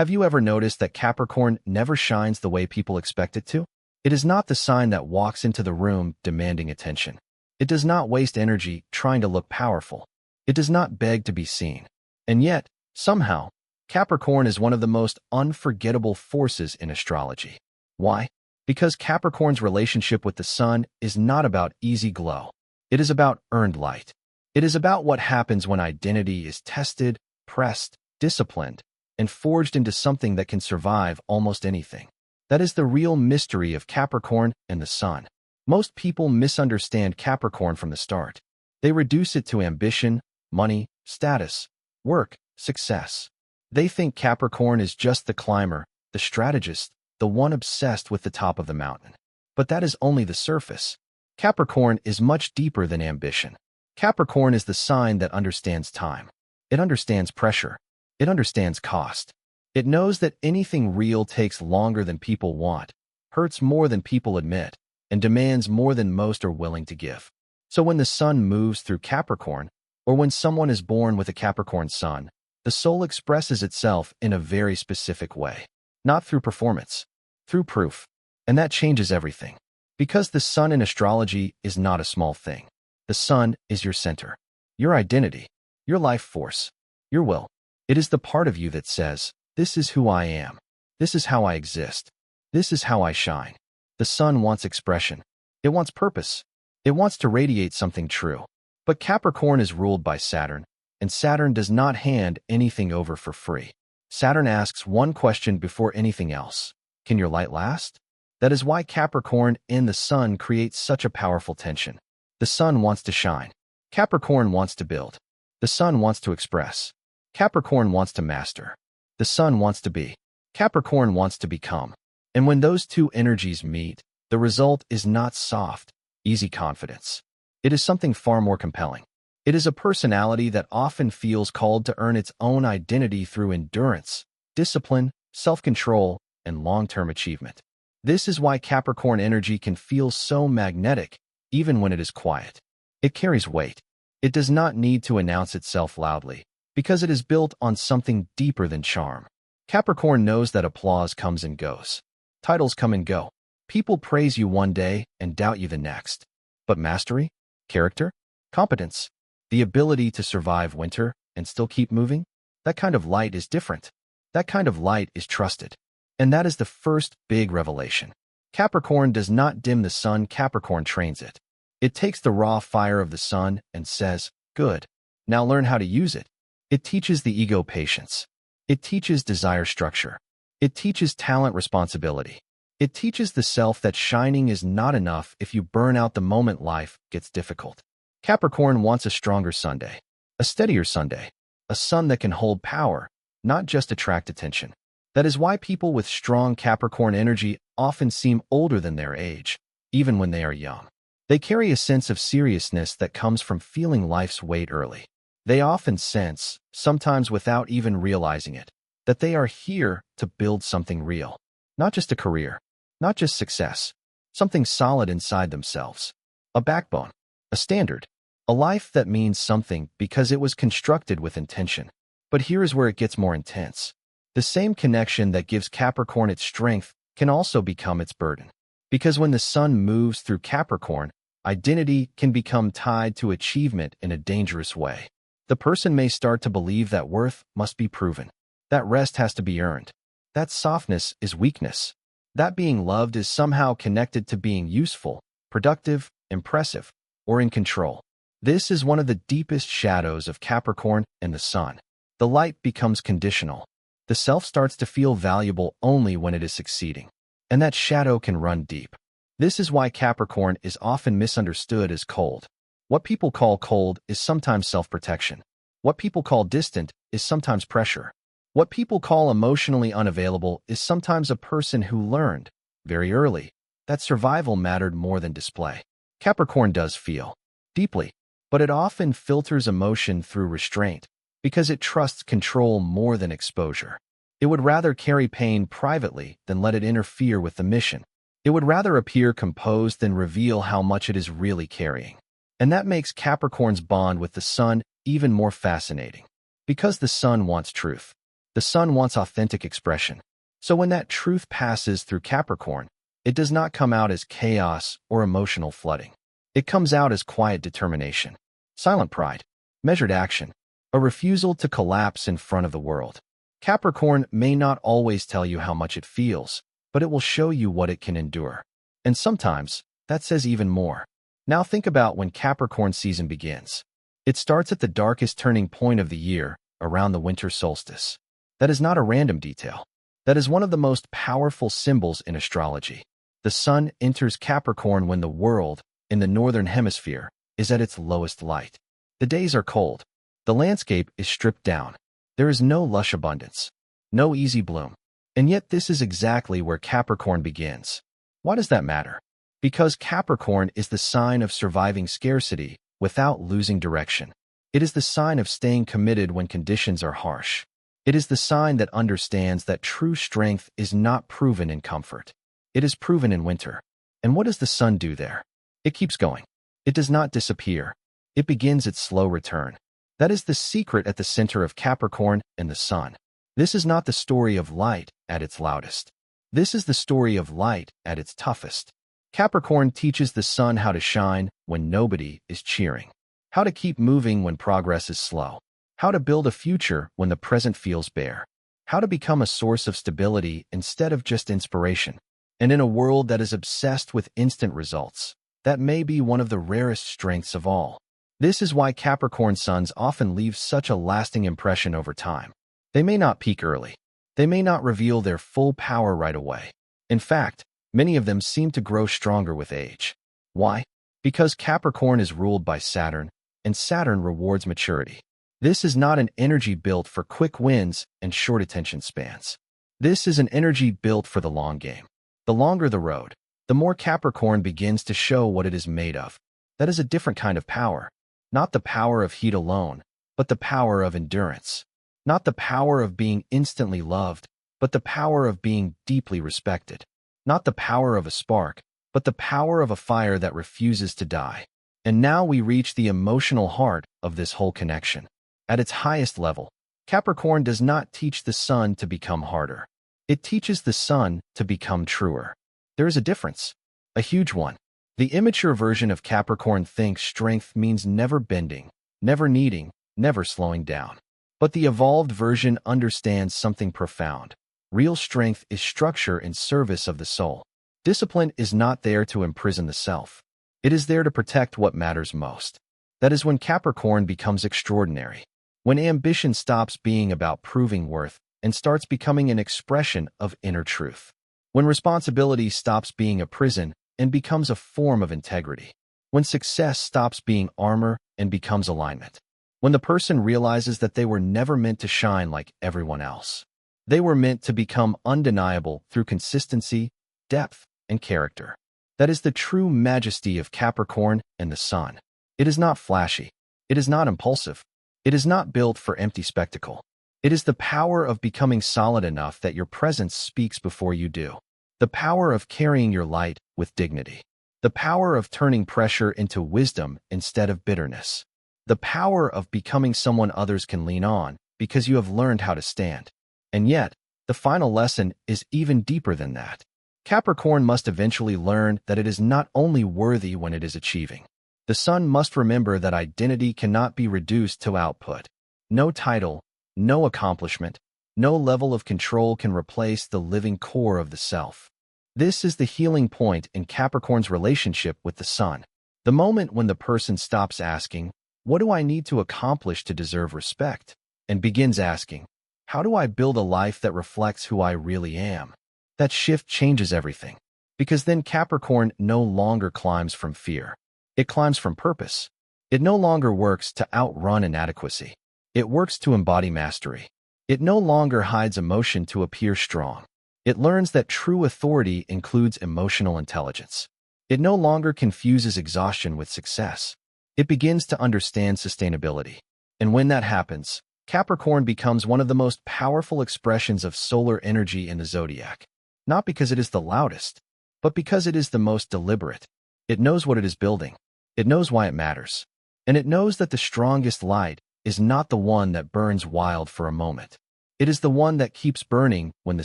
Have you ever noticed that Capricorn never shines the way people expect it to? It is not the sign that walks into the room demanding attention. It does not waste energy trying to look powerful. It does not beg to be seen. And yet, somehow, Capricorn is one of the most unforgettable forces in astrology. Why? Because Capricorn's relationship with the sun is not about easy glow. It is about earned light. It is about what happens when identity is tested, pressed, disciplined, and forged into something that can survive almost anything. That is the real mystery of Capricorn and the sun. Most people misunderstand Capricorn from the start. They reduce it to ambition, money, status, work, success. They think Capricorn is just the climber, the strategist, the one obsessed with the top of the mountain. But that is only the surface. Capricorn is much deeper than ambition. Capricorn is the sign that understands time. It understands pressure. It understands cost. It knows that anything real takes longer than people want, hurts more than people admit, and demands more than most are willing to give. So when the sun moves through Capricorn, or when someone is born with a Capricorn sun, the soul expresses itself in a very specific way. Not through performance, through proof. And that changes everything. Because the sun in astrology is not a small thing. The sun is your center, your identity, your life force, your will. It is the part of you that says, "This is who I am. This is how I exist. This is how I shine." The sun wants expression. It wants purpose. It wants to radiate something true. But Capricorn is ruled by Saturn, and Saturn does not hand anything over for free. Saturn asks one question before anything else. Can your light last? That is why Capricorn and the sun create such a powerful tension. The sun wants to shine. Capricorn wants to build. The sun wants to express. Capricorn wants to master. The sun wants to be. Capricorn wants to become. And when those two energies meet, the result is not soft, easy confidence. It is something far more compelling. It is a personality that often feels called to earn its own identity through endurance, discipline, self-control, and long-term achievement. This is why Capricorn energy can feel so magnetic, even when it is quiet. It carries weight. It does not need to announce itself loudly, because it is built on something deeper than charm. Capricorn knows that applause comes and goes. Titles come and go. People praise you one day and doubt you the next. But mastery, character, competence, the ability to survive winter and still keep moving, that kind of light is different. That kind of light is trusted. And that is the first big revelation. Capricorn does not dim the sun, Capricorn trains it. It takes the raw fire of the sun and says, "Good. Now learn how to use it." It teaches the ego patience. It teaches desire structure. It teaches talent responsibility. It teaches the self that shining is not enough if you burn out the moment life gets difficult. Capricorn wants a stronger Sunday, a steadier Sunday, a sun that can hold power, not just attract attention. That is why people with strong Capricorn energy often seem older than their age, even when they are young. They carry a sense of seriousness that comes from feeling life's weight early. They often sense, sometimes without even realizing it, that they are here to build something real. Not just a career, not just success, something solid inside themselves. A backbone, a standard, a life that means something because it was constructed with intention. But here is where it gets more intense. The same connection that gives Capricorn its strength can also become its burden. Because when the sun moves through Capricorn, identity can become tied to achievement in a dangerous way. The person may start to believe that worth must be proven, that rest has to be earned, that softness is weakness, that being loved is somehow connected to being useful, productive, impressive, or in control. This is one of the deepest shadows of Capricorn and the sun. The light becomes conditional. The self starts to feel valuable only when it is succeeding. And that shadow can run deep. This is why Capricorn is often misunderstood as cold. What people call cold is sometimes self-protection. What people call distant is sometimes pressure. What people call emotionally unavailable is sometimes a person who learned, very early, that survival mattered more than display. Capricorn does feel deeply, but it often filters emotion through restraint because it trusts control more than exposure. It would rather carry pain privately than let it interfere with the mission. It would rather appear composed than reveal how much it is really carrying. And that makes Capricorn's bond with the sun even more fascinating. Because the sun wants truth. The sun wants authentic expression. So when that truth passes through Capricorn, it does not come out as chaos or emotional flooding. It comes out as quiet determination, silent pride, measured action, a refusal to collapse in front of the world. Capricorn may not always tell you how much it feels, but it will show you what it can endure. And sometimes, that says even more. Now think about when Capricorn season begins. It starts at the darkest turning point of the year, around the winter solstice. That is not a random detail. That is one of the most powerful symbols in astrology. The sun enters Capricorn when the world, in the northern hemisphere, is at its lowest light. The days are cold. The landscape is stripped down. There is no lush abundance, no easy bloom. And yet this is exactly where Capricorn begins. Why does that matter? Because Capricorn is the sign of surviving scarcity without losing direction. It is the sign of staying committed when conditions are harsh. It is the sign that understands that true strength is not proven in comfort. It is proven in winter. And what does the sun do there? It keeps going. It does not disappear. It begins its slow return. That is the secret at the center of Capricorn and the sun. This is not the story of light at its loudest. This is the story of light at its toughest. Capricorn teaches the sun how to shine when nobody is cheering, how to keep moving when progress is slow, how to build a future when the present feels bare, how to become a source of stability instead of just inspiration. And in a world that is obsessed with instant results, that may be one of the rarest strengths of all. This is why Capricorn suns often leave such a lasting impression over time. They may not peak early. They may not reveal their full power right away. In fact, many of them seem to grow stronger with age. Why? Because Capricorn is ruled by Saturn, and Saturn rewards maturity. This is not an energy built for quick wins and short attention spans. This is an energy built for the long game. The longer the road, the more Capricorn begins to show what it is made of. That is a different kind of power. Not the power of heat alone, but the power of endurance. Not the power of being instantly loved, but the power of being deeply respected. Not the power of a spark, but the power of a fire that refuses to die. And now we reach the emotional heart of this whole connection. At its highest level, Capricorn does not teach the sun to become harder. It teaches the sun to become truer. There is a difference, a huge one. The immature version of Capricorn thinks strength means never bending, never kneading, never slowing down. But the evolved version understands something profound. Real strength is structure in service of the soul. Discipline is not there to imprison the self. It is there to protect what matters most. That is when Capricorn becomes extraordinary. When ambition stops being about proving worth and starts becoming an expression of inner truth. When responsibility stops being a prison and becomes a form of integrity. When success stops being armor and becomes alignment. When the person realizes that they were never meant to shine like everyone else. They were meant to become undeniable through consistency, depth, and character. That is the true majesty of Capricorn and the sun. It is not flashy. It is not impulsive. It is not built for empty spectacle. It is the power of becoming solid enough that your presence speaks before you do. The power of carrying your light with dignity. The power of turning pressure into wisdom instead of bitterness. The power of becoming someone others can lean on because you have learned how to stand. And yet, the final lesson is even deeper than that. Capricorn must eventually learn that it is not only worthy when it is achieving. The sun must remember that identity cannot be reduced to output. No title, no accomplishment, no level of control can replace the living core of the self. This is the healing point in Capricorn's relationship with the sun. The moment when the person stops asking, "What do I need to accomplish to deserve respect?" and begins asking, "How do I build a life that reflects who I really am?" That shift changes everything. Because then Capricorn no longer climbs from fear. It climbs from purpose. It no longer works to outrun inadequacy. It works to embody mastery. It no longer hides emotion to appear strong. It learns that true authority includes emotional intelligence. It no longer confuses exhaustion with success. It begins to understand sustainability. And when that happens, Capricorn becomes one of the most powerful expressions of solar energy in the zodiac. Not because it is the loudest, but because it is the most deliberate. It knows what it is building. It knows why it matters. And it knows that the strongest light is not the one that burns wild for a moment. It is the one that keeps burning when the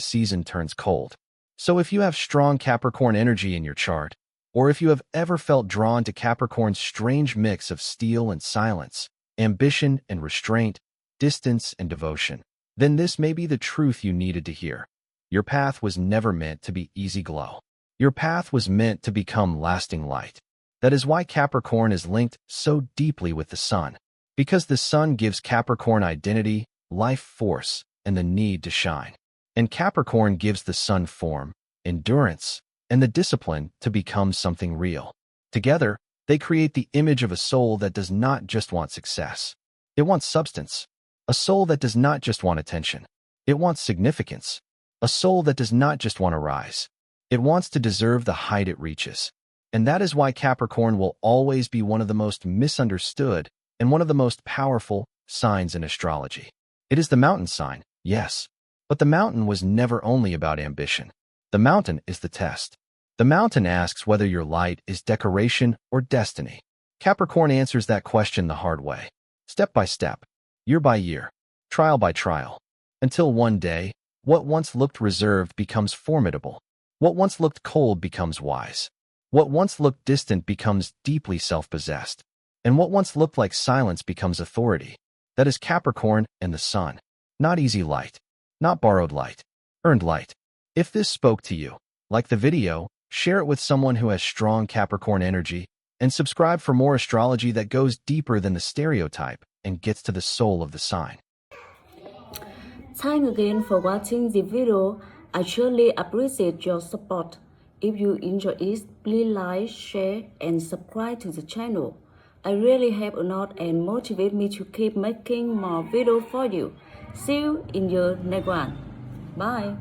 season turns cold. So if you have strong Capricorn energy in your chart, or if you have ever felt drawn to Capricorn's strange mix of steel and silence, ambition and restraint, distance and devotion, then this may be the truth you needed to hear. Your path was never meant to be easy glow. Your path was meant to become lasting light. That is why Capricorn is linked so deeply with the sun, because the sun gives Capricorn identity, life force, and the need to shine. And Capricorn gives the sun form, endurance, and the discipline to become something real. Together, they create the image of a soul that does not just want success. It wants substance. A soul that does not just want attention. It wants significance. A soul that does not just want to rise. It wants to deserve the height it reaches. And that is why Capricorn will always be one of the most misunderstood and one of the most powerful signs in astrology. It is the mountain sign, yes. But the mountain was never only about ambition. The mountain is the test. The mountain asks whether your light is decoration or destiny. Capricorn answers that question the hard way. Step by step, year by year, trial by trial. Until one day, what once looked reserved becomes formidable. What once looked cold becomes wise. What once looked distant becomes deeply self-possessed. And what once looked like silence becomes authority. That is Capricorn and the sun. Not easy light. Not borrowed light. Earned light. If this spoke to you, like the video, share it with someone who has strong Capricorn energy, and subscribe for more astrology that goes deeper than the stereotype and gets to the soul of the sign. Thanks again for watching the video. I surely appreciate your support. If you enjoy it, please like, share, and subscribe to the channel. I really help a lot and motivate me to keep making more videos for you. See you in the next one. Bye.